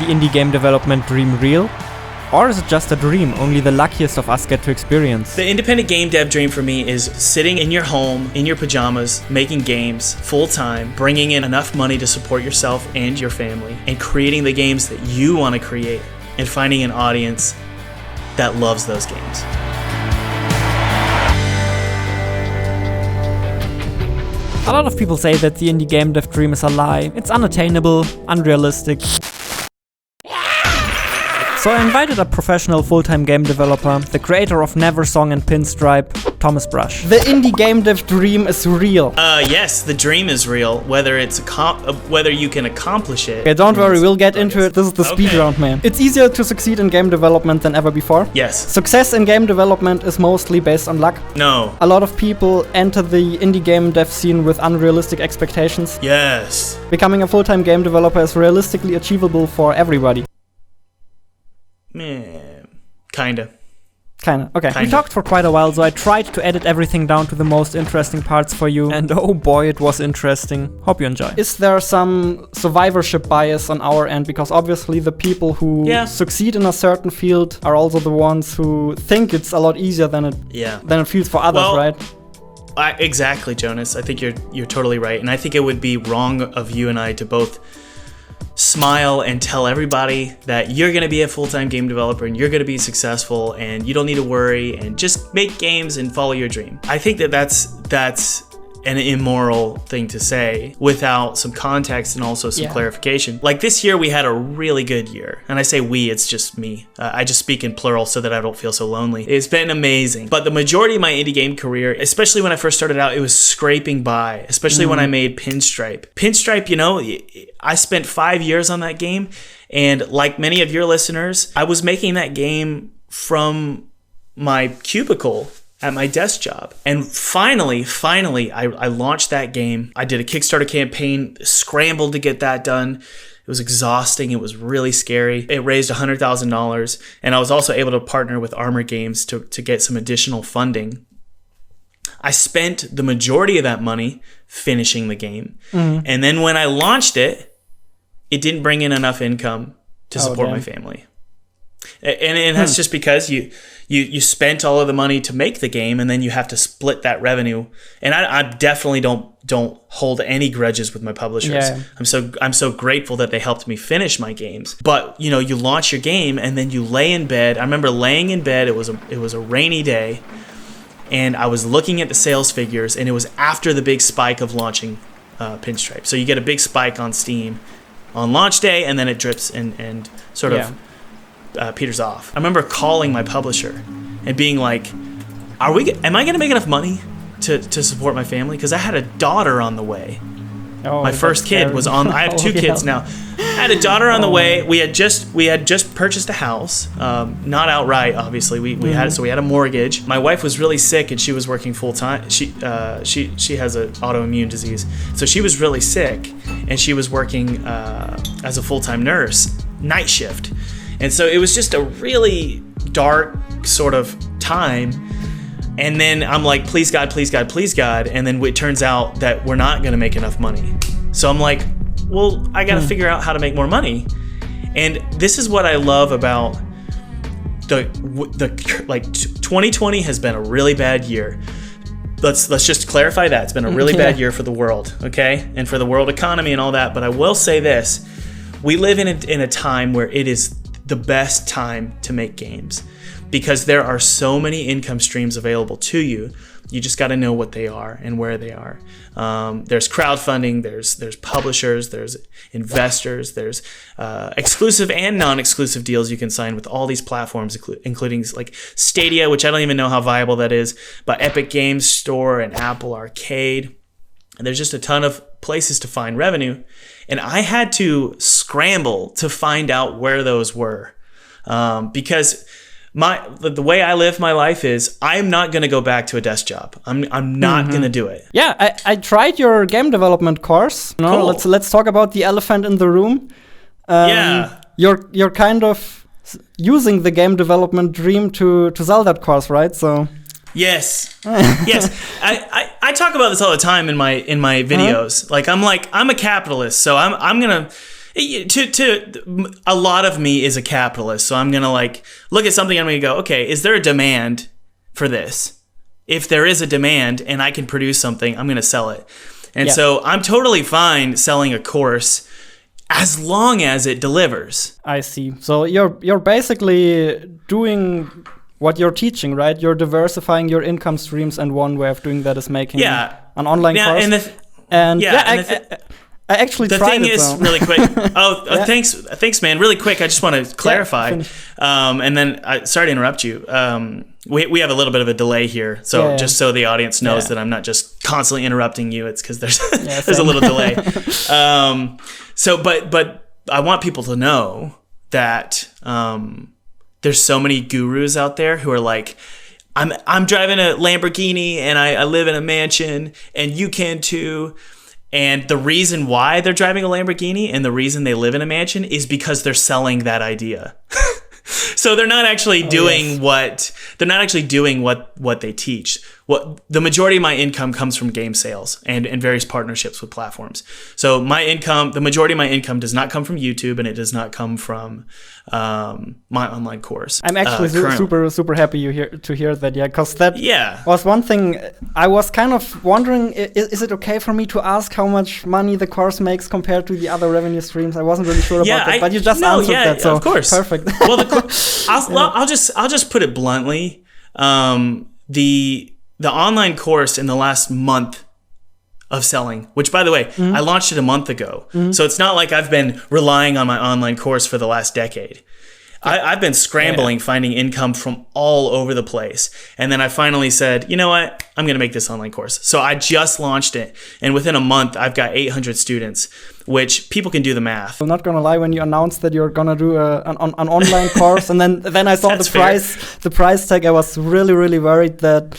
the indie game development dream real? Or is it just a dream only the luckiest of us get to experience? The independent game dev dream for me is sitting in your home, in your pajamas, making games full-time, bringing in enough money to support yourself and your family, and creating the games that you want to create, and finding an audience that loves those games. A lot of people say that the indie game dev dream is a lie. It's unattainable, unrealistic. So I invited a professional full-time game developer, the creator of Neversong and Pinstripe, Thomas Brush. The indie game dev dream is real. Yes, the dream is real. Whether you can accomplish it. Okay, don't worry, we'll get into it. This is the speed round, man. It's easier to succeed in game development than ever before. Yes. Success in game development is mostly based on luck. No. A lot of people enter the indie game dev scene with unrealistic expectations. Yes. Becoming a full-time game developer is realistically achievable for everybody. Kinda. Okay. Kinda. We talked for quite a while, so I tried to edit everything down to the most interesting parts for you. And oh boy, it was interesting. Hope you enjoy. Is there some survivorship bias on our end? Because obviously the people who succeed in a certain field are also the ones who think it's a lot easier than it feels for others, right? Exactly, Jonas. I think you're totally right. And I think it would be wrong of you and I to both smile and tell everybody that you're going to be a full-time game developer and you're going to be successful and you don't need to worry and just make games and follow your dream. I think that that's an immoral thing to say without some context and also some clarification. Like this year we had a really good year. And I say we, it's just me. I just speak in plural so that I don't feel so lonely. It's been amazing. But the majority of my indie game career, especially when I first started out, it was scraping by, especially when I made Pinstripe. Pinstripe, I spent 5 years on that game. And like many of your listeners, I was making that game from my cubicle at my desk job. And finally, I launched that game. I did a Kickstarter campaign, scrambled to get that done. It was exhausting. It was really scary. It raised $100,000. And I was also able to partner with Armor Games to get some additional funding. I spent the majority of that money finishing the game. Mm-hmm. And then when I launched it, it didn't bring in enough income to support my family. And that's just because you spent all of the money to make the game, and then you have to split that revenue. And I definitely don't hold any grudges with my publishers. Yeah. I'm so grateful that they helped me finish my games. But you launch your game and then you lay in bed. I remember laying in bed. It was a rainy day, and I was looking at the sales figures, and it was after the big spike of launching Pinstripe. So you get a big spike on Steam on launch day, and then it drips and sort of peters off. I remember calling my publisher and being like, am I going to make enough money to support my family? Because I had a daughter on the way. My first kid was on. I have two kids now. I had a daughter on the way. We had just purchased a house, not outright, obviously. We had a mortgage. My wife was really sick and she was working full time. She has an autoimmune disease, so she was really sick and she was working as a full-time nurse, night shift. And so it was just a really dark sort of time. And then I'm like, please God, please God, please God. And then it turns out that we're not going to make enough money. So I'm like, well, I got to figure out how to make more money. And this is what I love about the 2020 has been a really bad year. Let's just clarify that. It's been a really bad year for the world, okay? And for the world economy and all that. But I will say this. We live in a time where it is the best time to make games because there are so many income streams available to you. You just got to know what they are and where they are. There's crowdfunding, there's publishers, there's investors, there's exclusive and non-exclusive deals you can sign with all these platforms, including like Stadia, which I don't even know how viable that is, but Epic Games Store and Apple Arcade. And there's just a ton of places to find revenue. And I had to scramble to find out where those were. Because the way I live my life is I'm not going to go back to a desk job. I'm not going to do it. Yeah, I tried your game development course. Cool. Let's talk about the elephant in the room. You're kind of using the game development dream to sell that course, right? So yes. I talk about this all the time in my videos. I'm a capitalist, so I'm gonna. A lot of me is a capitalist, so I'm gonna like look at something and I'm gonna go, okay, is there a demand for this? If there is a demand and I can produce something, I'm gonna sell it. And so I'm totally fine selling a course as long as it delivers. I see. So you're basically doing what you're teaching, right? You're diversifying your income streams, and one way of doing that is making an online course. I actually the tried thing it, is though. really quick. Thanks, man. Really quick, I just want to clarify, and then sorry to interrupt you. We have a little bit of a delay here, so just so the audience knows that I'm not just constantly interrupting you. It's because there's there's a little delay. But I want people to know that there's so many gurus out there who are like, I'm driving a Lamborghini and I live in a mansion, and you can too. And the reason why they're driving a Lamborghini and the reason they live in a mansion is because they're selling that idea. So they're not actually doing what they teach. What the majority of my income comes from game sales and various partnerships with platforms. So the majority of my income does not come from YouTube, and it does not come from my online course. I'm actually super happy to hear that, because that was one thing I was kind of wondering, is it okay for me to ask how much money the course makes compared to the other revenue streams? I wasn't really sure about that, but you just answered that, so of course. Perfect. Well, I'll just put it bluntly. The online course in the last month of selling, which, by the way, I launched it a month ago. So it's not like I've been relying on my online course for the last decade. I've been scrambling, finding income from all over the place. And then I finally said, you know what? I'm going to make this online course. So I just launched it. And within a month, I've got 800 students, which people can do the math. I'm not going to lie, when you announced that you're going to do an online course, and then I saw the price tag, I was really, really worried that,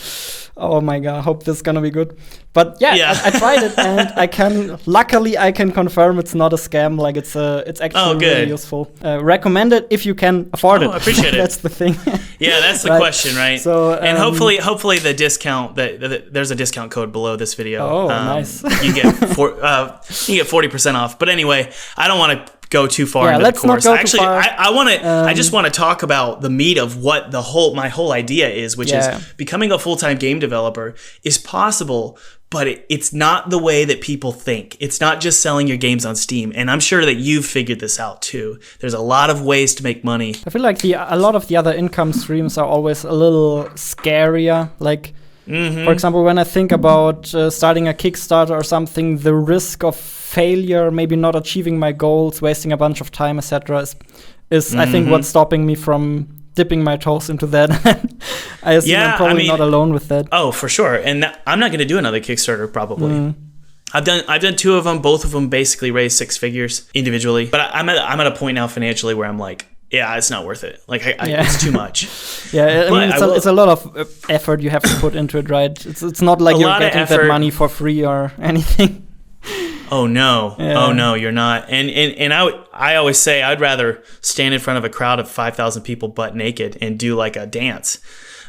oh my God, I hope this is going to be good. But I tried it, and luckily I can confirm it's not a scam. Like it's actually really useful. Recommend it if you can afford it. I appreciate it. That's the thing. Yeah, that's the question, right? So, and hopefully the discount there's a discount code below this video. Oh, nice. You get 40% off. But anyway, I don't want to go too far into the course. Actually, I just want to talk about the meat of what my whole idea is, which is becoming a full-time game developer is possible, but it's not the way that people think. It's not just selling your games on Steam. And I'm sure that you've figured this out too. There's a lot of ways to make money. I feel like a lot of the other income streams are always a little scarier. Like, for example, when I think about starting a Kickstarter or something, the risk of failure, maybe not achieving my goals, wasting a bunch of time, etc., is I think what's stopping me from dipping my toes into that. I assume I'm probably not alone with that. Oh, for sure. And I'm not going to do another Kickstarter probably. I've done 2 of them. Both of them basically raised 6 figures individually. But I'm at a point now financially where I'm like, yeah, it's not worth it. Like, it's too much. It's a lot of effort you have to put into it, right? It's not like you're getting that money for free or anything. Oh no! Yeah. Oh no, you're not. And I always say I'd rather stand in front of a crowd of 5,000 people butt naked and do like a dance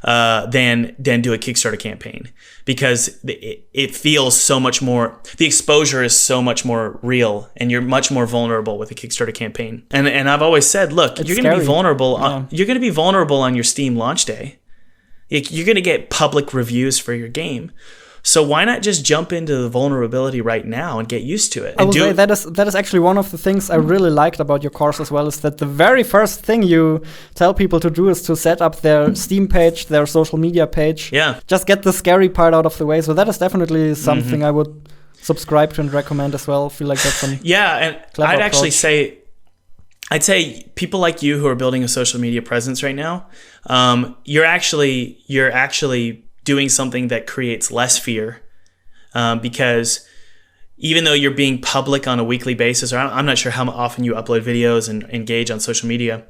than do a Kickstarter campaign, because it feels so much more. The exposure is so much more real, and you're much more vulnerable with a Kickstarter campaign. And I've always said, look, you're going to be vulnerable. You're going to be vulnerable on your Steam launch day. You're going to get public reviews for your game. So why not just jump into the vulnerability right now and get used to it? I will say that is actually one of the things I really liked about your course as well, is that the very first thing you tell people to do is to set up their Steam page, their social media page. Yeah. Just get the scary part out of the way. So that is definitely something I would subscribe to and recommend as well. I feel like that's some and I'd say people like you who are building a social media presence right now, you're actually doing something that creates less fear, because even though you're being public on a weekly basis, or I'm not sure how often you upload videos and engage on social media,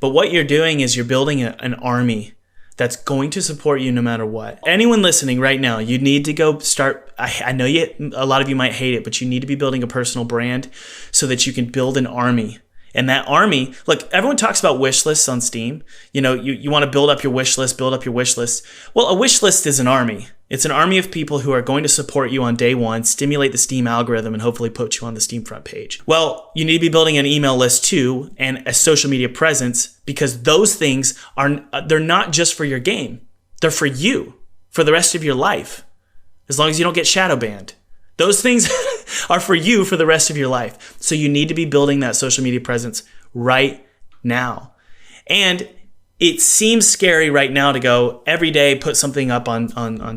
but what you're doing is you're building an army that's going to support you no matter what. Anyone listening right now, you need to go start. I know a lot of you might hate it, but you need to be building a personal brand so that you can build an army. And that army, look, everyone talks about wish lists on Steam. You know, you want to build up your wish list. Well, a wish list is an army. It's an army of people who are going to support you on day one, stimulate the Steam algorithm, and hopefully put you on the Steam front page. Well, you need to be building an email list too, and a social media presence, because those things they're not just for your game. They're for you, for the rest of your life, as long as you don't get shadow banned. Those things are for you for the rest of your life. So you need to be building that social media presence right now. And it seems scary right now to go every day, put something up on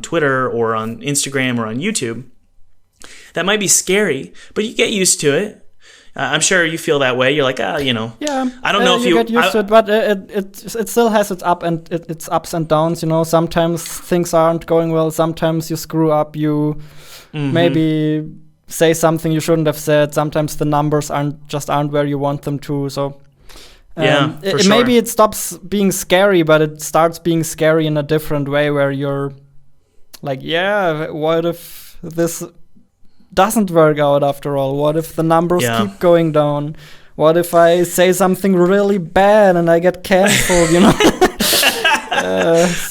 Twitter or on Instagram or on YouTube. That might be scary, but you get used to it. I'm sure you feel that way. You're like, Yeah. I don't know if you get used to it, but it still has its its ups and downs. Sometimes things aren't going well. Sometimes you screw up. You maybe say something you shouldn't have said. Sometimes the numbers aren't where you want them to. So. For sure. Maybe it stops being scary, but it starts being scary in a different way where you're like, what if this doesn't work out after all? What if the numbers keep going down? What if I say something really bad and I get canceled,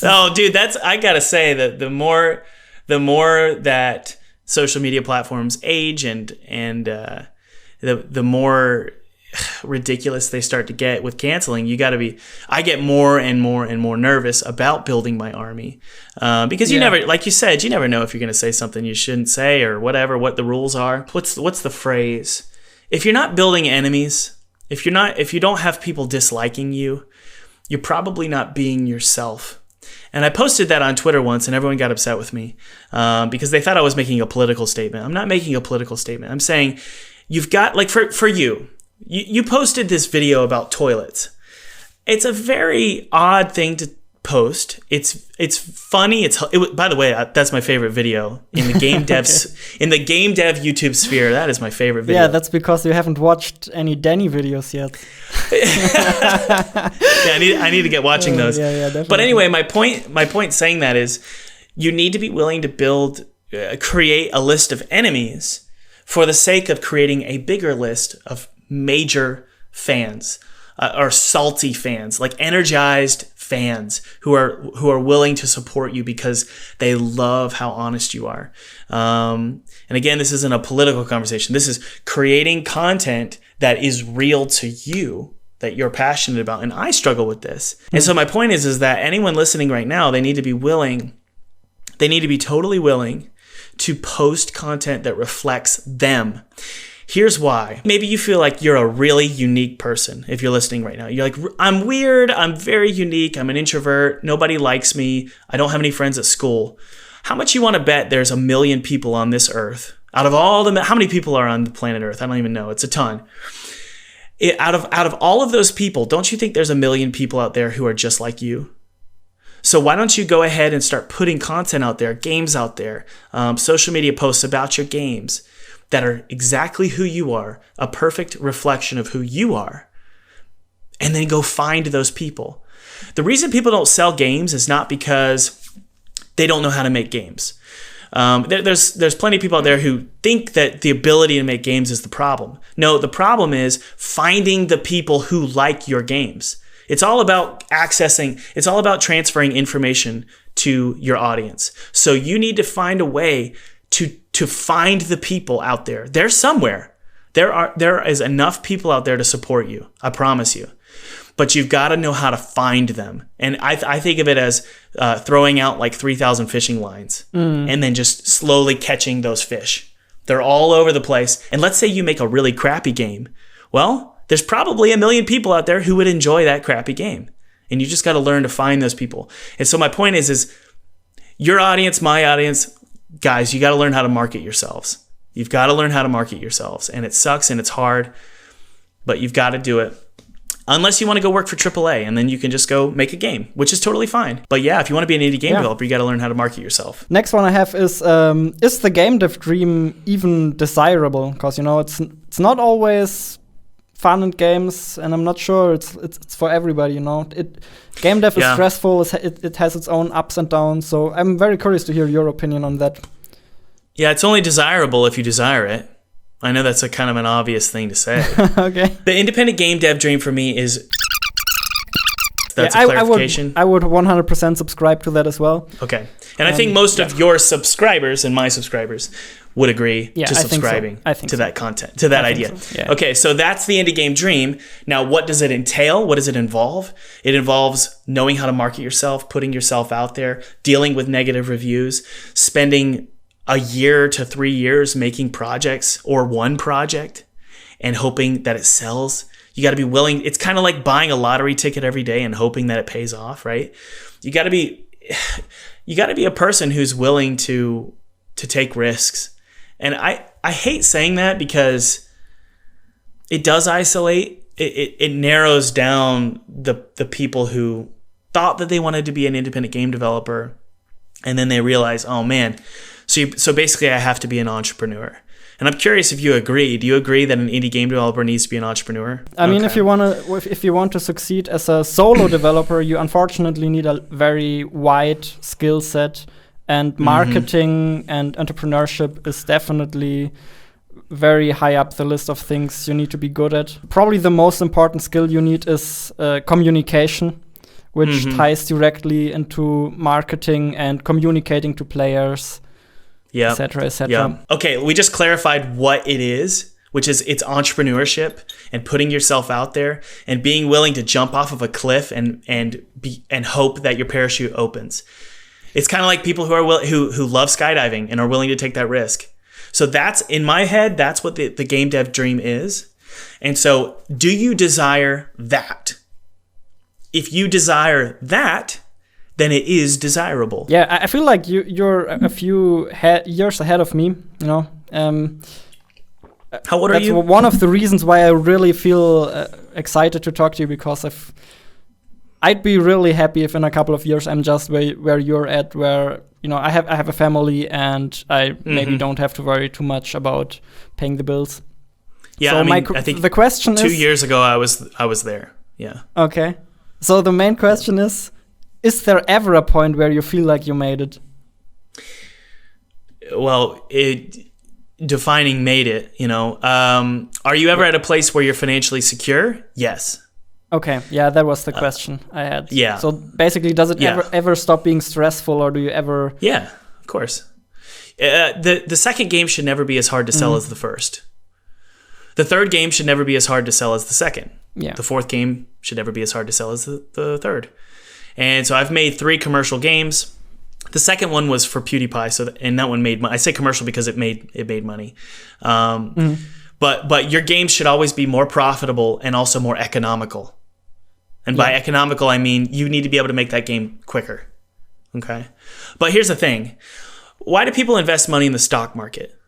Oh, dude, I gotta say that the more that social media platforms age and the more ridiculous they start to get with canceling, I get more and more and more nervous about building my army, because you never, like you said, you never know if you're going to say something you shouldn't say or whatever, what the rules are. What's the phrase? If you're not building enemies, if you don't have people disliking you, you're probably not being yourself. And I posted that on Twitter once and everyone got upset with me, because they thought I was making a political statement. I'm not making a political statement. I'm saying you've got, like, for you posted this video about toilets. It's a very odd thing to post. It's funny. By the way, that's my favorite video in the game in the game dev YouTube sphere. That is my favorite video. Yeah, that's because you haven't watched any Danny videos yet. Yeah, I need to get watching those. Yeah, definitely. But anyway, my point saying that is, you need to be willing to create a list of enemies for the sake of creating a bigger list of major fans, or salty fans, like energized fans who are willing to support you because they love how honest you are. And again, this isn't a political conversation. This is creating content that is real to you, that you're passionate about. And I struggle with this. And so my point is that anyone listening right now, they need to be totally willing to post content that reflects them. Here's why. Maybe you feel like you're a really unique person if you're listening right now. You're like, I'm weird, I'm very unique, I'm an introvert, nobody likes me, I don't have any friends at school. How much you want to bet there's 1 million people on this earth? How many people are on the planet Earth? I don't even know. It's a ton. Out of all of those people, don't you think there's 1 million people out there who are just like you? So why don't you go ahead and start putting content out there, games out there, social media posts about your games that are exactly who you are, a perfect reflection of who you are, and then go find those people. The reason people don't sell games is not because they don't know how to make games. There's plenty of people out there who think that the ability to make games is the problem. No, the problem is finding the people who like your games. It's all about it's all about transferring information to your audience. So you need to find a way to find the people out there. They're somewhere. There is enough people out there to support you. I promise you. But you've got to know how to find them. And I think of it as throwing out like 3,000 fishing lines and then just slowly catching those fish. They're all over the place. And let's say you make a really crappy game. Well, there's probably 1 million people out there who would enjoy that crappy game. And you just got to learn to find those people. And so my point is your audience, my audience, guys, you got to learn how to market yourselves. You've got to learn how to market yourselves. And it sucks and it's hard, but you've got to do it. Unless you want to go work for AAA, and then you can just go make a game, which is totally fine. But yeah, if you want to be an indie game developer, you got to learn how to market yourself. Next one I have is the game dev dream even desirable? Because, it's not always fun in games, and I'm not sure it's for everybody, Game dev is stressful, it has its own ups and downs, so I'm very curious to hear your opinion on that. Yeah, it's only desirable if you desire it. I know that's a kind of an obvious thing to say. Okay. The independent game dev dream for me is a clarification. I would 100% subscribe to that as well. Okay. And I think most of your subscribers and my subscribers would agree to subscribing to that content, to that idea. So. Yeah. Okay, so that's the indie game dream. Now, what does it entail? What does it involve? It involves knowing how to market yourself, putting yourself out there, dealing with negative reviews, spending a year to 3 years making projects or one project and hoping that it sells. You got to be willing. It's kind of like buying a lottery ticket every day and hoping that it pays off, right? You got to be a person who's willing to take risks. And I hate saying that because it does isolate. It narrows down the people who thought that they wanted to be an independent game developer, and then they realize, oh man, so basically I have to be an entrepreneur. And I'm curious if you agree. Do you agree that an indie game developer needs to be an entrepreneur? I mean, if you want to succeed as a solo developer, you unfortunately need a very wide skill set, and marketing and entrepreneurship is definitely very high up the list of things you need to be good at. Probably the most important skill you need is communication, which ties directly into marketing and communicating to players. Yeah, et cetera, et cetera. Yeah. Okay, we just clarified what it is, which is it's entrepreneurship and putting yourself out there and being willing to jump off of a cliff and hope that your parachute opens. It's kind of like people who love skydiving and are willing to take that risk. So that's, in my head, that's what the game dev dream is. And so, do you desire that? If you desire that, then it is desirable. Yeah, I feel like you're a few years ahead of me. You know, how old are you? That's one of the reasons why I really feel excited to talk to you, because I'd be really happy if in a couple of years I'm just where you're at, where I have a family and I maybe don't have to worry too much about paying the bills. Yeah, so I think the question is 2 years ago I was there. Yeah. Okay, so the main question is there ever a point where you feel like you made it? Well, defining made it, are you ever at a place where you're financially secure? Yes. Okay, yeah, that was the question I had. Yeah. So basically, does it ever stop being stressful, or do you ever? Yeah, of course. The second game should never be as hard to sell as the first. The third game should never be as hard to sell as the second. Yeah. The fourth game should never be as hard to sell as the third. And so I've made 3 commercial games. The second one was for PewDiePie, and that one made money. I say commercial because it made money. But your games should always be more profitable and also more economical. And by economical, I mean you need to be able to make that game quicker. Okay? But here's the thing. Why do people invest money in the stock market?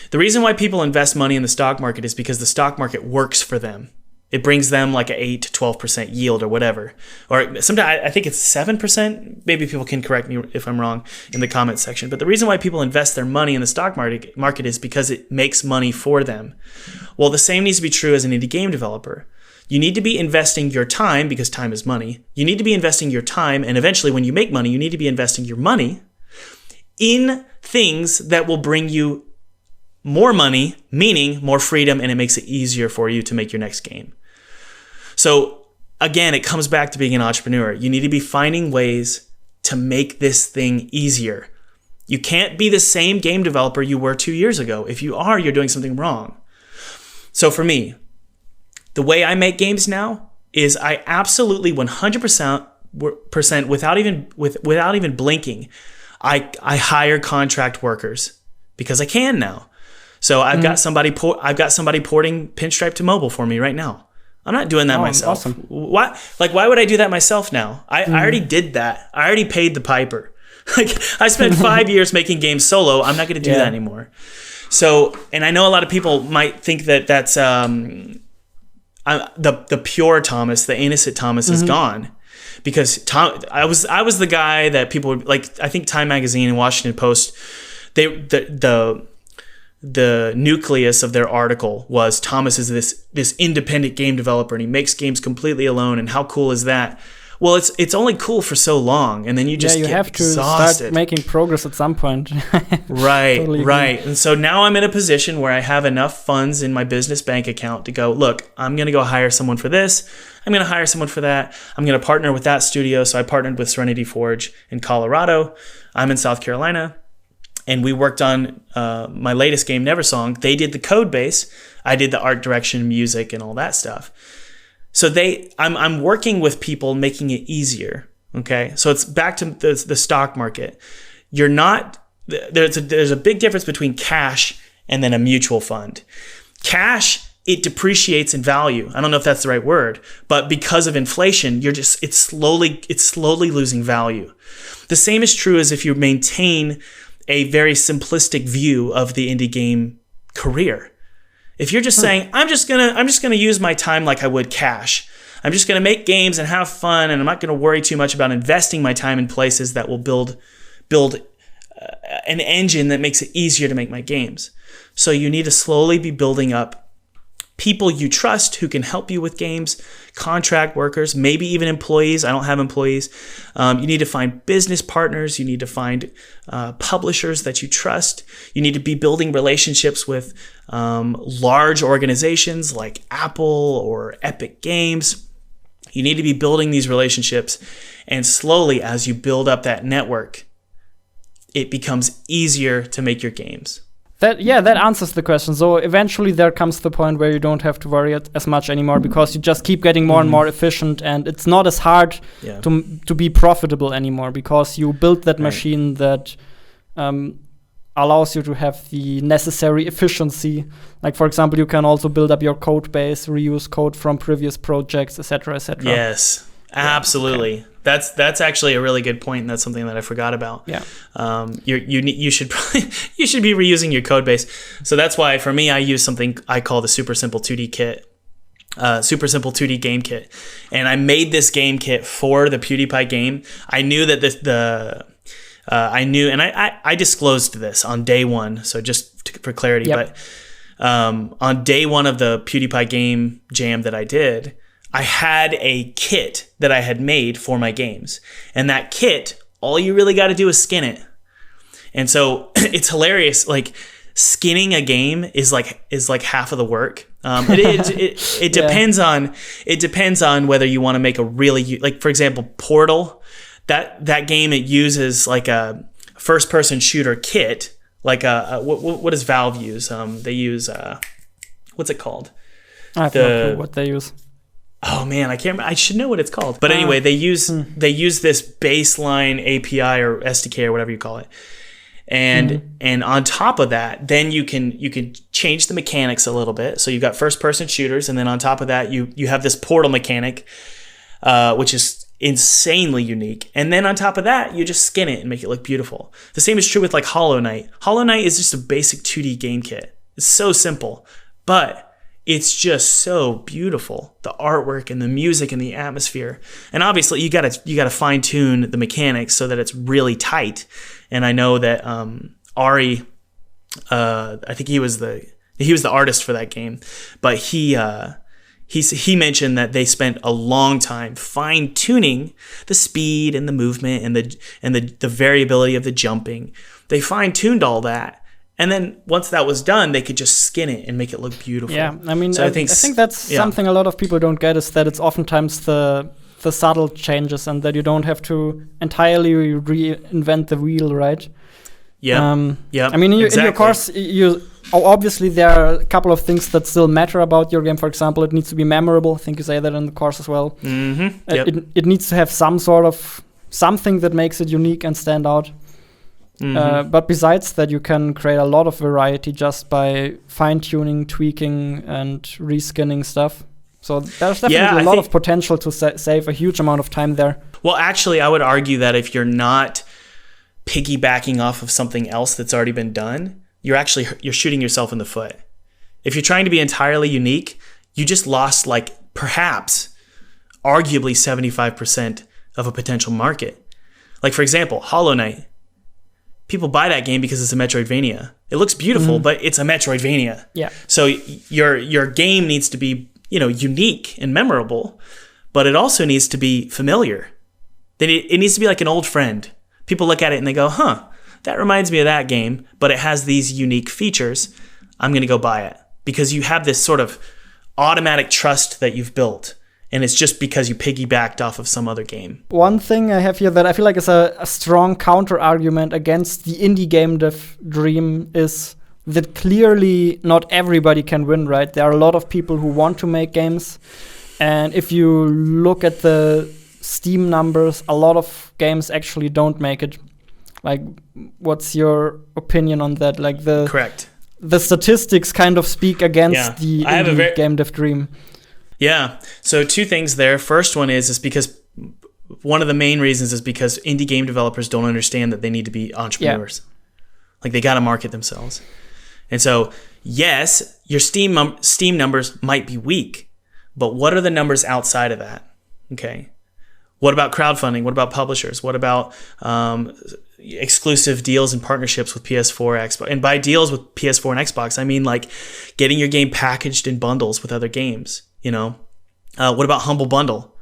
The reason why people invest money in the stock market is because the stock market works for them. It brings them like an 8 to 12% yield or whatever. Or sometimes I think it's 7%. Maybe people can correct me if I'm wrong in the comments section. But the reason why people invest their money in the stock market is because it makes money for them. Well, the same needs to be true as an indie game developer. You need to be investing your time, because time is money. You need to be investing your time, and eventually when you make money, you need to be investing your money in things that will bring you more money, meaning more freedom, and it makes it easier for you to make your next game. So again, it comes back to being an entrepreneur. You need to be finding ways to make this thing easier. You can't be the same game developer you were 2 years ago. If you are, you're doing something wrong. So for me, the way I make games now is I absolutely 100% without even blinking, I hire contract workers because I can now. So I've got somebody porting Pinstripe to mobile for me right now. I'm not doing that myself. Awesome. Why would I do that myself now? I already did that. I already paid the piper. I spent 5 years making games solo. I'm not going to do that anymore. So, and I know a lot of people might think that that's the pure Thomas, the innocent Thomas is gone, because I was the guy that people would like. I think Time Magazine and Washington Post, the nucleus of their article was Thomas is this independent game developer and he makes games completely alone, and how cool is that? Well, it's only cool for so long, and then you just you get have to exhausted. start making progress at some point. Right, Totally right. And so now I'm in a position where I have enough funds in my business bank account to go, look, I'm going to go hire someone for this. I'm going to hire someone for that. I'm going to partner with that studio. So I partnered with Serenity Forge in Colorado. I'm in South Carolina. And we worked on my latest game, Neversong. They did the code base. I did the art direction, music, and all that stuff. So I'm working with people, making it easier. Okay, so it's back to the stock market. You're not there's a big difference between cash and then a mutual fund. Cash, it depreciates in value. I don't know if that's the right word, but because of inflation, it's slowly losing value. The same is true as if you maintain a very simplistic view of the indie game career. If you're just saying, I'm just gonna use my time like I would cash. I'm just gonna make games and have fun, and I'm not gonna worry too much about investing my time in places that will build an engine that makes it easier to make my games. So you need to slowly be building up people you trust who can help you with games, contract workers, maybe even employees. I don't have employees. You need to find business partners. You need to find publishers that you trust. You need to be building relationships with large organizations like Apple or Epic Games. You need to be building these relationships, and slowly, as you build up that network, it becomes easier to make your games. That answers the question. So eventually there comes the point where you don't have to worry as much anymore, because you just keep getting more and more efficient, and it's not as hard to be profitable anymore, because you built that machine that allows you to have the necessary efficiency. Like, for example, you can also build up your code base, reuse code from previous projects, etc., etc. Yes, absolutely. Okay. That's actually a really good point, and that's something that I forgot about. Yeah. You should be reusing your code base. So that's why for me I use something I call the Super Simple 2D kit. Super Simple 2D game kit. And I made this game kit for the PewDiePie game. I knew that I disclosed this on day one, so just for clarity, but on day one of the PewDiePie game jam that I did, I had a kit that I had made for my games. And that kit, all you really got to do is skin it. And so it's hilarious. Like, skinning a game is like half of the work. It depends on whether you want to make a really, like, for example, Portal, that game, it uses like a first person shooter kit. Like what does Valve use? They use what's it called? I have no clue what they use. Oh man, I can't remember. I should know what it's called. But anyway, they use this baseline API or SDK or whatever you call it. And on top of that, then you can change the mechanics a little bit. So you've got first person shooters, and then on top of that, you have this Portal mechanic, which is insanely unique. And then on top of that, you just skin it and make it look beautiful. The same is true with like Hollow Knight. Hollow Knight is just a basic 2D game kit. It's so simple, but it's just so beautiful. The artwork and the music and the atmosphere. And obviously you gotta fine tune the mechanics so that it's really tight. And I know that Ari, I think he was the artist for that game, but he mentioned that they spent a long time fine tuning the speed and the movement and the variability of the jumping. They fine tuned all that. And then once that was done, they could just skin it and make it look beautiful. Yeah, I mean, so I think that's something a lot of people don't get, is that it's oftentimes the subtle changes, and that you don't have to entirely reinvent the wheel, right? Yeah. I mean, in your course, obviously there are a couple of things that still matter about your game. For example, it needs to be memorable. I think you say that in the course as well. Mm-hmm. Yep. It needs to have some sort of something that makes it unique and stand out. Mm-hmm. But besides that, you can create a lot of variety just by fine-tuning, tweaking, and reskinning stuff. So there's definitely a lot of potential to save a huge amount of time there. Well, actually, I would argue that if you're not piggybacking off of something else that's already been done, you're shooting yourself in the foot. If you're trying to be entirely unique, you just lost, like, perhaps, arguably 75% of a potential market. Like, for example, Hollow Knight. People buy that game because it's a Metroidvania. It looks beautiful, but it's a Metroidvania. Yeah. So your game needs to be, unique and memorable, but it also needs to be familiar. It needs to be like an old friend. People look at it and they go, that reminds me of that game, but it has these unique features. I'm going to go buy it, because you have this sort of automatic trust that you've built. And it's just because you piggybacked off of some other game. One thing I have here that I feel like is a strong counter argument against the indie game dev dream is that clearly not everybody can win, right? There are a lot of people who want to make games. And if you look at the Steam numbers, a lot of games actually don't make it. Like, what's your opinion on that? Like Correct. The statistics kind of speak against the indie game dev dream. Yeah. So 2 things there. First one is because one of the main reasons is because indie game developers don't understand that they need to be entrepreneurs. Yeah. Like, they got to market themselves. And so, yes, your Steam numbers might be weak, but what are the numbers outside of that? Okay. What about crowdfunding? What about publishers? What about exclusive deals and partnerships with PS4, Xbox? And by deals with PS4 and Xbox, I mean like getting your game packaged in bundles with other games. What about Humble Bundle?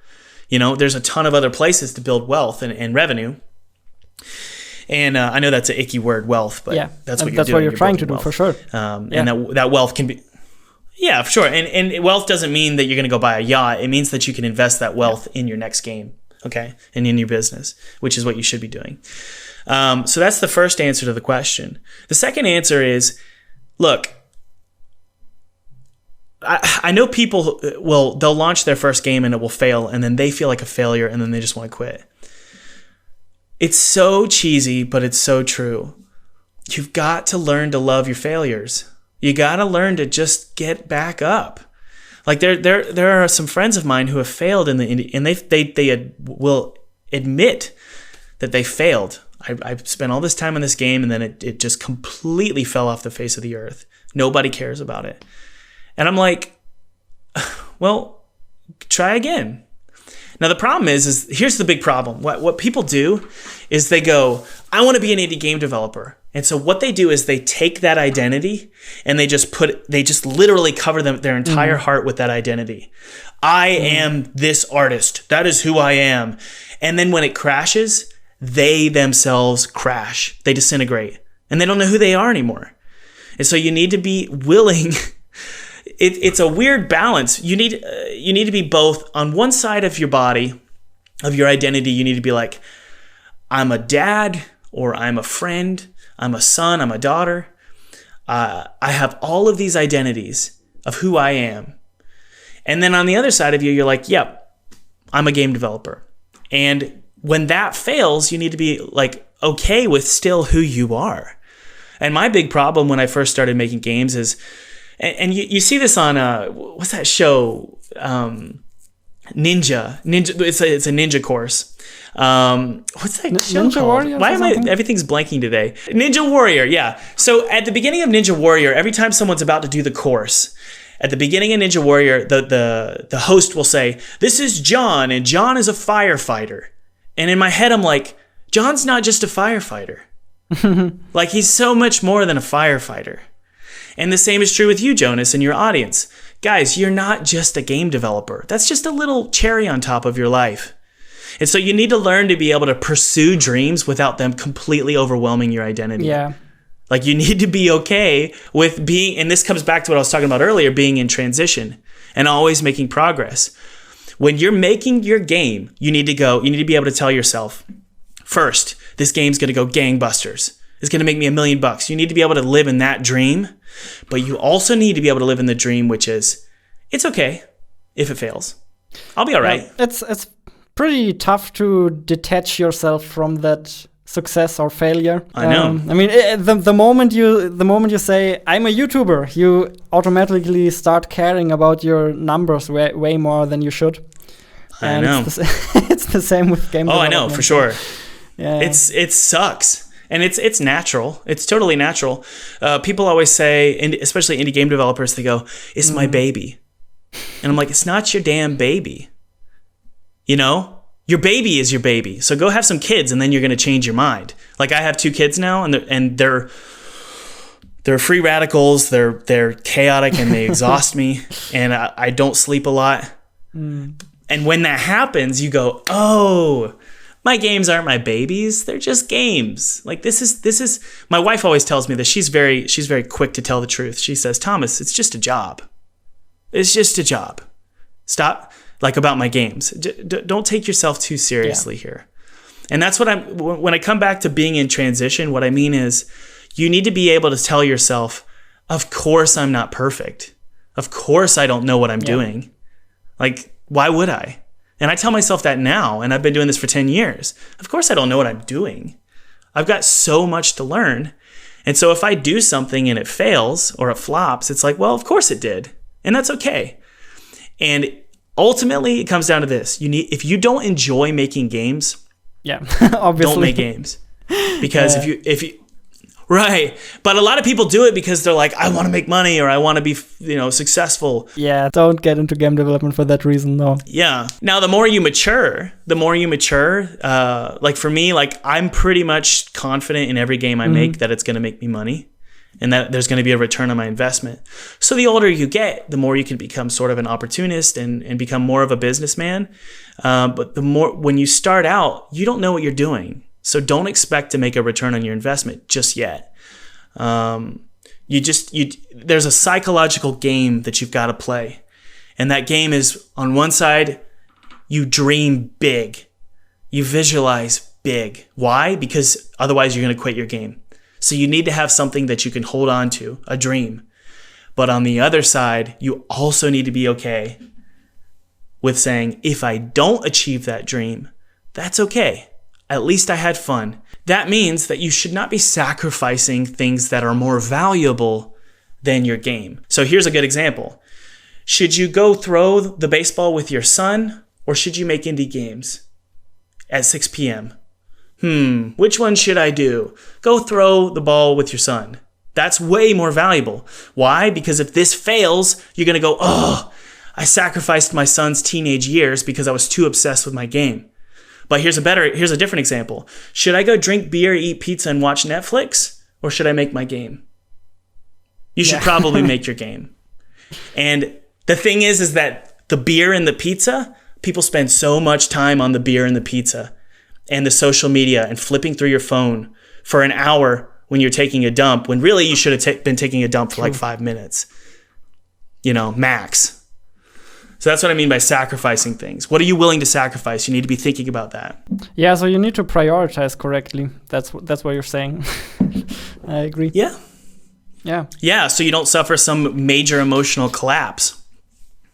There's a ton of other places to build wealth and revenue. And I know that's an icky word, wealth, but that's what you're trying to do, for sure. And that wealth can be, for sure. And wealth doesn't mean that you're going to go buy a yacht. It means that you can invest that wealth in your next game, okay, and in your business, which is what you should be doing. So that's the first answer to the question. The second answer is, look, I know people they'll launch their first game and it will fail, and then they feel like a failure, and then they just want to quit. It's so cheesy, but it's so true. You've got to learn to love your failures. You got to learn to just get back up. Like there are some friends of mine who have failed in the indie, and they will admit that they failed. I spent all this time on this game, and then it just completely fell off the face of the earth. Nobody cares about it. And I'm like, well, try again. Now, the problem is here's the big problem. What people do is they go, I want to be an indie game developer. And so what they do is they take that identity and they just literally cover their entire heart with that identity. I am this artist. That is who I am. And then when it crashes, they themselves crash. They disintegrate. And they don't know who they are anymore. And so you need to be willing. It's a weird balance. You need to be both on one side of your body, of your identity. You need to be like, I'm a dad, or I'm a friend, I'm a son, I'm a daughter. I have all of these identities of who I am. And then on the other side of you, you're like, yep, I'm a game developer. And when that fails, you need to be like okay with still who you are. And my big problem when I first started making games is, and you see this on what's that show? Ninja. It's a ninja course. What's that show Ninja called? Warrior? Why am I? Everything's blanking today. Ninja Warrior. Yeah. So at the beginning of Ninja Warrior, every time someone's about to do the course, at the beginning of Ninja Warrior, the host will say, "This is John, and John is a firefighter." And in my head, I'm like, John's not just a firefighter. Like, he's so much more than a firefighter. And the same is true with you, Jonas, and your audience. Guys, you're not just a game developer. That's just a little cherry on top of your life. And so you need to learn to be able to pursue dreams without them completely overwhelming your identity. Yeah. Like, you need to be okay with being, and this comes back to what I was talking about earlier, being in transition and always making progress. When you're making your game, you need to be able to tell yourself, first, this game's going to go gangbusters. It's going to make me $1 million. You need to be able to live in that dream, but you also need to be able to live in the dream, which is, it's okay if it fails. I'll be all right. Yeah, it's pretty tough to detach yourself from that success or failure. I know. I mean, the moment you say I'm a YouTuber, you automatically start caring about your numbers way more than you should. I know. It's the same with game development. I know, for sure. Yeah. It sucks. And it's natural. It's totally natural. People always say, especially indie game developers, they go, "It's my baby." And I'm like, it's not your damn baby. You know? Your baby is your baby. So go have some kids, and then you're going to change your mind. Like, I have 2 kids now, and they're free radicals. They're chaotic, and they exhaust me. And I don't sleep a lot. And when that happens, you go, oh, my games aren't my babies. They're just games. Like this is, my wife always tells me that she's very quick to tell the truth. She says, Thomas, it's just a job. It's just a job. Stop, like about my games. Don't take yourself too seriously here. And that's what when I come back to being in transition, what I mean is you need to be able to tell yourself, of course I'm not perfect. Of course I don't know what I'm doing. Like, why would I? And I tell myself that now, and I've been doing this for 10 years. Of course I don't know what I'm doing. I've got so much to learn. And so if I do something and it fails or it flops, it's like, well, of course it did. And that's okay. And ultimately it comes down to this. If you don't enjoy making games, obviously. Don't make games. Because if you right. But a lot of people do it because they're like, I want to make money or I want to be, successful. Yeah, don't get into game development for that reason, no. Yeah. Now, the more you mature, like for me, like I'm pretty much confident in every game I make that it's going to make me money and that there's going to be a return on my investment. So the older you get, the more you can become sort of an opportunist and become more of a businessman. But the more, when you start out, you don't know what you're doing. So don't expect to make a return on your investment just yet. There's a psychological game that you've got to play. And that game is, on one side, you dream big. You visualize big. Why? Because otherwise you're going to quit your game. So you need to have something that you can hold on to, a dream. But on the other side, you also need to be okay with saying, if I don't achieve that dream, that's okay. At least I had fun. That means that you should not be sacrificing things that are more valuable than your game. So here's a good example. Should you go throw the baseball with your son, or should you make indie games at 6 p.m.? Which one should I do? Go throw the ball with your son. That's way more valuable. Why? Because if this fails, you're going to go, oh, I sacrificed my son's teenage years because I was too obsessed with my game. But here's a different example. Should I go drink beer, eat pizza, and watch Netflix? Or should I make my game? You should probably make your game. And the thing is that the beer and the pizza, people spend so much time on the beer and the pizza and the social media and flipping through your phone for an hour when you're taking a dump, when really you should have been taking a dump for like 5 minutes, max. So that's what I mean by sacrificing things. What are you willing to sacrifice? You need to be thinking about that. Yeah, so you need to prioritize correctly. That's what you're saying. I agree. Yeah. Yeah, so you don't suffer some major emotional collapse,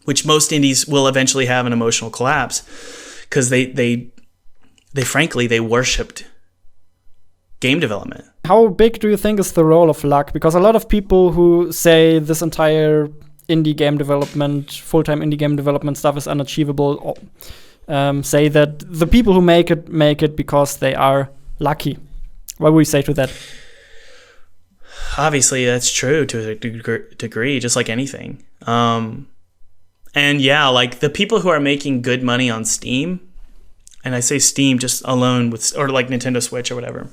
which most indies will eventually have an emotional collapse because they frankly worshipped game development. How big do you think is the role of luck? Because a lot of people who say this entire indie game development, full-time indie game development stuff is unachievable, say that the people who make it because they are lucky. What would you say to that? Obviously, that's true to a degree, just like anything. And yeah, like the people who are making good money on Steam, and I say Steam just alone or like Nintendo Switch or whatever,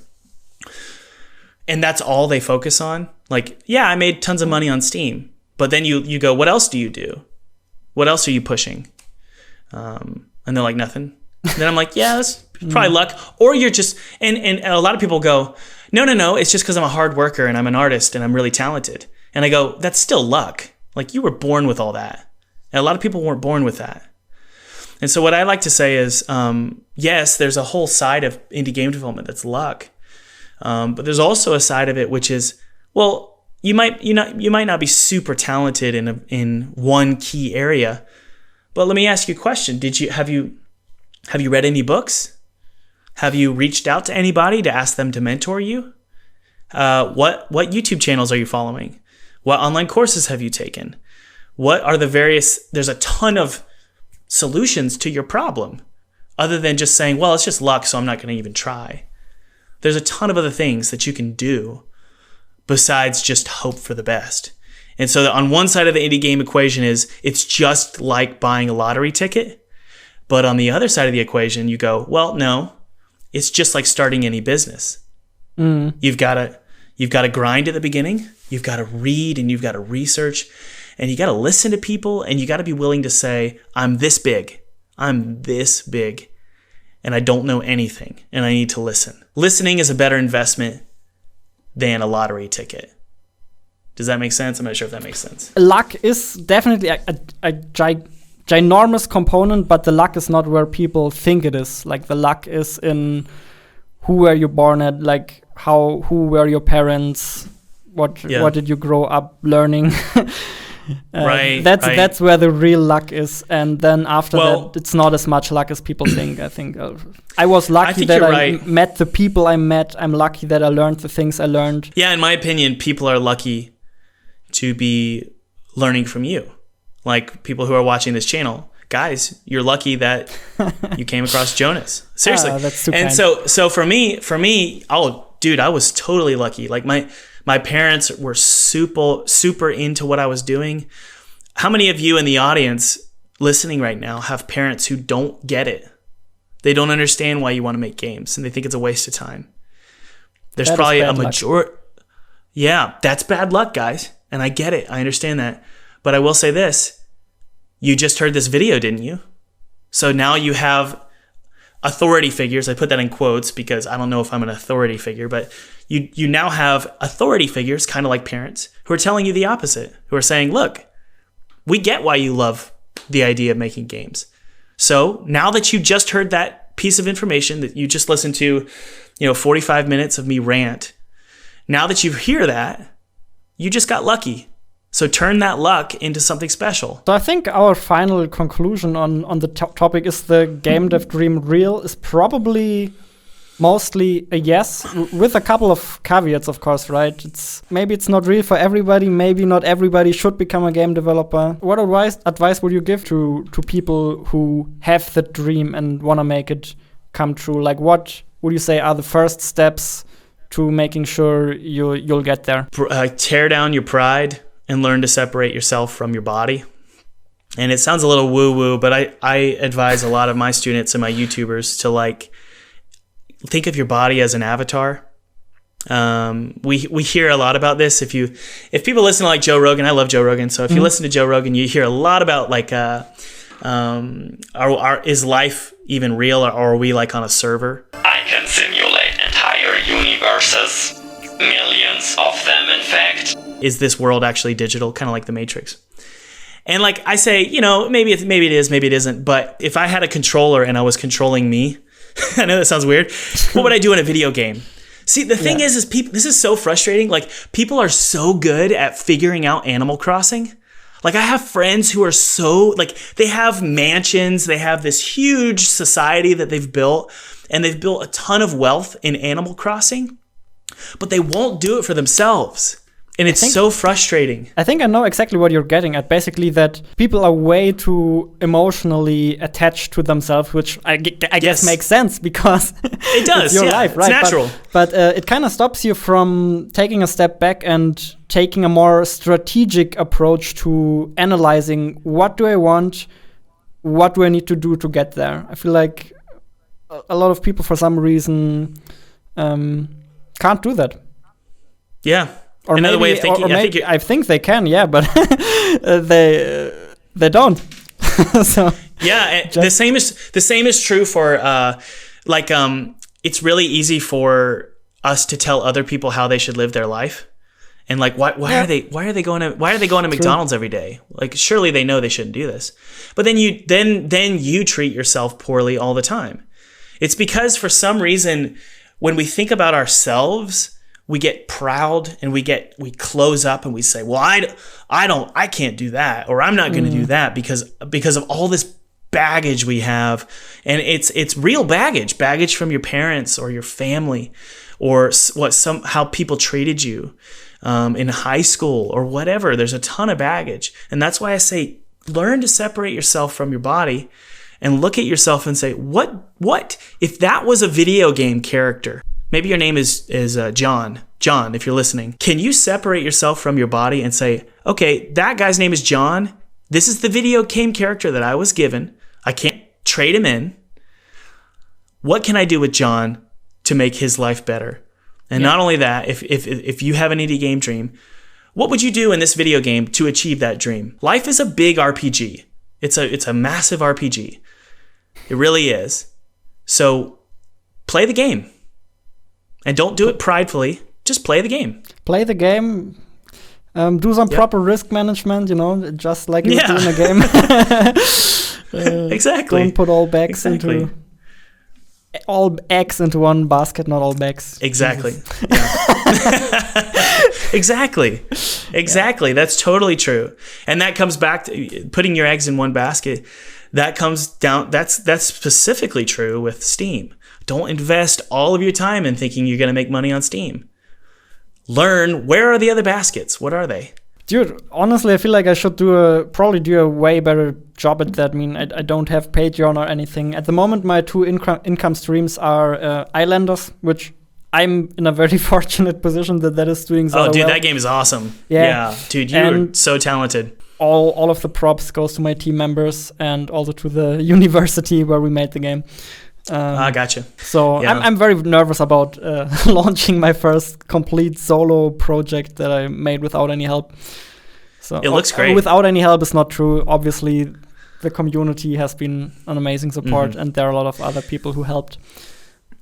and that's all they focus on. Like, yeah, I made tons of money on Steam. But then you go, what else do you do? What else are you pushing? And they're like, nothing. And then I'm like, yeah, that's probably luck. Or you're just, and a lot of people go, no, it's just because I'm a hard worker and I'm an artist and I'm really talented. And I go, that's still luck. Like you were born with all that. And a lot of people weren't born with that. And so what I like to say is, yes, there's a whole side of indie game development that's luck. But there's also a side of it which is, well, you might not be super talented in one key area, but let me ask you a question. Have you read any books? Have you reached out to anybody to ask them to mentor you? What YouTube channels are you following? What online courses have you taken? What are there's a ton of solutions to your problem other than just saying, well, it's just luck, so I'm not going to even try. There's a ton of other things that you can do besides just hope for the best. And so on one side of the indie game equation it's just like buying a lottery ticket. But on the other side of the equation, you go, well, no, it's just like starting any business. You've got to grind at the beginning. You've got to read and you've got to research and you got to listen to people and you got to be willing to say, I'm this big. I'm this big and I don't know anything and I need to listen. Listening is a better investment than a lottery ticket. Does that make sense? I'm not sure if that makes sense. Luck is definitely a ginormous component, but the luck is not where people think it is. Like, the luck is in who were you born at, like who were your parents, what did you grow up learning. That's where the real luck is, and then after that, it's not as much luck as people think. I think I was lucky that I met the people I met. I'm lucky that I learned the things I learned. Yeah, in my opinion, people are lucky to be learning from you. Like, people who are watching this channel, guys, you're lucky that you came across Jonas. Seriously. That's too and kind. so for me, oh, dude, I was totally lucky. Like, my parents were super into what I was doing. How many of you in the audience listening right now have parents who don't get it? They don't understand why you want to make games, and they think it's a waste of time. There's probably a majority. Yeah, that's bad luck, guys. And I get it. I understand that. But I will say this. You just heard this video, didn't you? So now you have authority figures. I put that in quotes because I don't know if I'm an authority figure, but you now have authority figures, kind of like parents, who are telling you the opposite, who are saying, look, we get why you love the idea of making games. So now that you just heard that piece of information, that you just listened to, 45 minutes of me rant, now that you hear that, you just got lucky. So turn that luck into something special. So I think our final conclusion on the topic is the game dev dream real is probably mostly a yes, with a couple of caveats, of course, right? Maybe it's not real for everybody. Maybe not everybody should become a game developer. What advice would you give to people who have the dream and want to make it come true? Like, what would you say are the first steps to making sure you'll get there? Tear down your pride and learn to separate yourself from your body. And it sounds a little woo-woo, but I advise a lot of my students and my YouTubers to think of your body as an avatar. We hear a lot about this. If people listen to Joe Rogan, I love Joe Rogan. So if you listen to Joe Rogan, you hear a lot about is life even real, or are we on a server? I can simulate entire universes, millions of them in fact. Is this world actually digital, kind of like the Matrix? And I say, maybe it is, maybe it isn't. But if I had a controller and I was controlling me, I know that sounds weird. What would I do in a video game? See, the thing is people. This is so frustrating. People are so good at figuring out Animal Crossing. I have friends who are so they have mansions. They have this huge society that they've built, and they've built a ton of wealth in Animal Crossing, but they won't do it for themselves. And it's so frustrating. I think I know exactly what you're getting at. Basically, that people are way too emotionally attached to themselves, which I guess makes sense because it does. It's your life, right? It's natural. But it kind of stops you from taking a step back and taking a more strategic approach to analyzing what do I want, what do I need to do to get there. I feel like a lot of people, for some reason, can't do that. Yeah. Or another way of thinking. I think they can, but they don't. So yeah, the same is true for it's really easy for us to tell other people how they should live their life, and why are they going to McDonald's every day? Surely they know they shouldn't do this, but then you treat yourself poorly all the time. It's because for some reason when we think about ourselves, we get proud and we close up and we say, well, I can't do that, or I'm not going to do that because of all this baggage we have. And it's real baggage from your parents or your family, or how people treated you in high school or whatever. There's a ton of baggage. And that's why I say, learn to separate yourself from your body and look at yourself and say, what if that was a video game character? Maybe your name is John. John, if you're listening, can you separate yourself from your body and say, okay, that guy's name is John. This is the video game character that I was given. I can't trade him in. What can I do with John to make his life better? And not only that, if you have an indie game dream, what would you do in this video game to achieve that dream? Life is a big RPG. It's a massive RPG. It really is. So play the game. And don't do it pridefully. Just play the game. Play the game. Do some proper risk management, just like you do in a game. Exactly. Don't put all eggs into one basket, not all bags. Exactly. Exactly. That's totally true. And that comes back to putting your eggs in one basket. That's specifically true with Steam. Don't invest all of your time in thinking you're going to make money on Steam. Learn, where are the other baskets? What are they? Dude, honestly, I feel like I should probably do a way better job at that. I mean, I don't have Patreon or anything. At the moment, my two income streams are Islanders, which I'm in a very fortunate position that is doing so well. Oh, dude, that game is awesome. Yeah. Dude, you're so talented. All of the props goes to my team members and also to the university where we made the game. Gotcha. So yeah. I'm very nervous about launching my first complete solo project that I made without any help. So it looks great. Without any help is not true. Obviously, the community has been an amazing support, and there are a lot of other people who helped.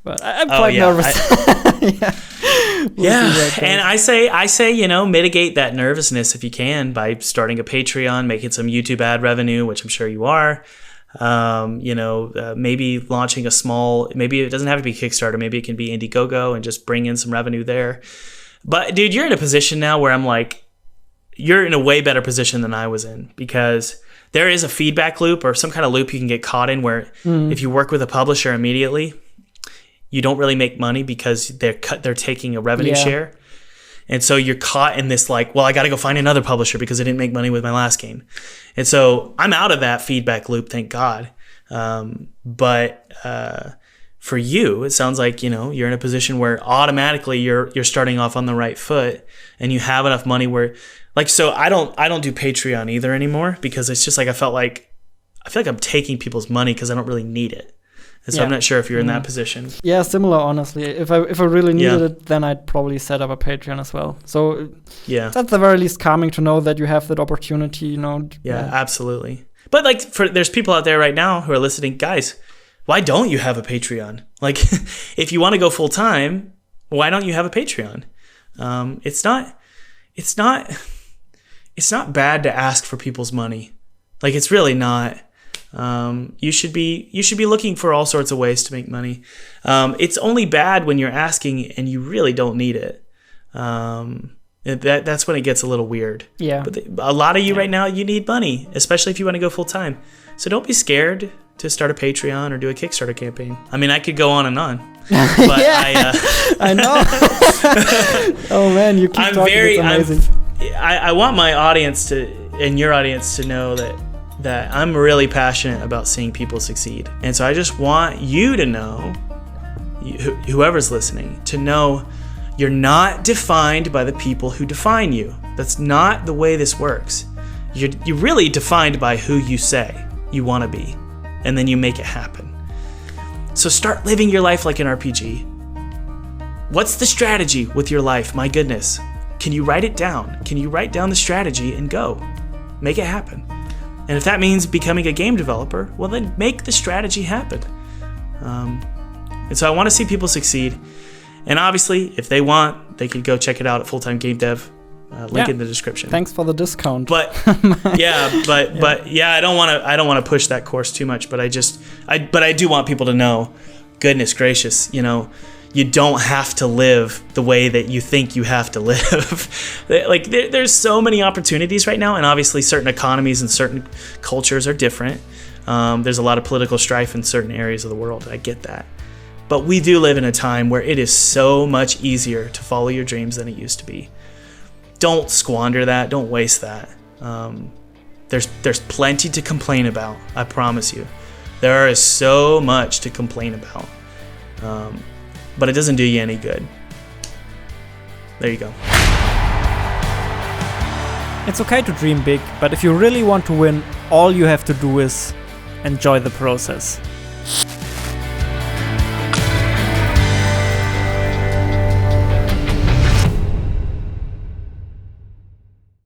But I'm quite nervous. And I say, mitigate that nervousness if you can by starting a Patreon, making some YouTube ad revenue, which I'm sure you are. Maybe launching maybe it doesn't have to be Kickstarter, maybe it can be Indiegogo and just bring in some revenue there. But dude, you're in a position now where I'm like, you're in a way better position than I was in, because there is a feedback loop or some kind of loop you can get caught in where if you work with a publisher immediately, you don't really make money because they're taking a revenue share. And so you're caught in this I got to go find another publisher because I didn't make money with my last game. And so I'm out of that feedback loop, thank God. But for you, it sounds like, you're in a position where automatically you're starting off on the right foot and you have enough money where, so I don't do Patreon either anymore, because it's just I feel like I'm taking people's money because I don't really need it. And so I'm not sure if you're in that position. Yeah, similar, honestly. If I really needed it, then I'd probably set up a Patreon as well. So that's at the very least calming to know that you have that opportunity, Yeah, absolutely. But there's people out there right now who are listening, guys, why don't you have a Patreon? If you want to go full time, why don't you have a Patreon? It's not bad to ask for people's money. It's really not. You should be looking for all sorts of ways to make money. It's only bad when you're asking and you really don't need it. That's when it gets a little weird. Yeah. But a lot of you right now, you need money, especially if you want to go full time. So don't be scared to start a Patreon or do a Kickstarter campaign. I mean, I could go on and on. But I know. Oh man, you keep talking. It's amazing. I want my audience and your audience to know that I'm really passionate about seeing people succeed. And so I just want you to know, whoever's listening, to know you're not defined by the people who define you. That's not the way this works. You're really defined by who you say you want to be, and then you make it happen. So start living your life like an RPG. What's the strategy with your life? My goodness. Can you write it down? Can you write down the strategy and go? Make it happen. And if that means becoming a game developer, well then make the strategy happen. And so I want to see people succeed. And obviously, if they want, they could go check it out at Full Time Game Dev. Link in the description. Thanks for the discount. But I don't want to push that course too much. But I do want people to know, goodness gracious, you don't have to live the way that you think you have to live. There's so many opportunities right now, and obviously certain economies and certain cultures are different. There's a lot of political strife in certain areas of the world. I get that. But we do live in a time where it is so much easier to follow your dreams than it used to be. Don't squander that. Don't waste that. There's plenty to complain about, I promise you. There is so much to complain about. But it doesn't do you any good. There you go. It's okay to dream big, but if you really want to win, all you have to do is enjoy the process.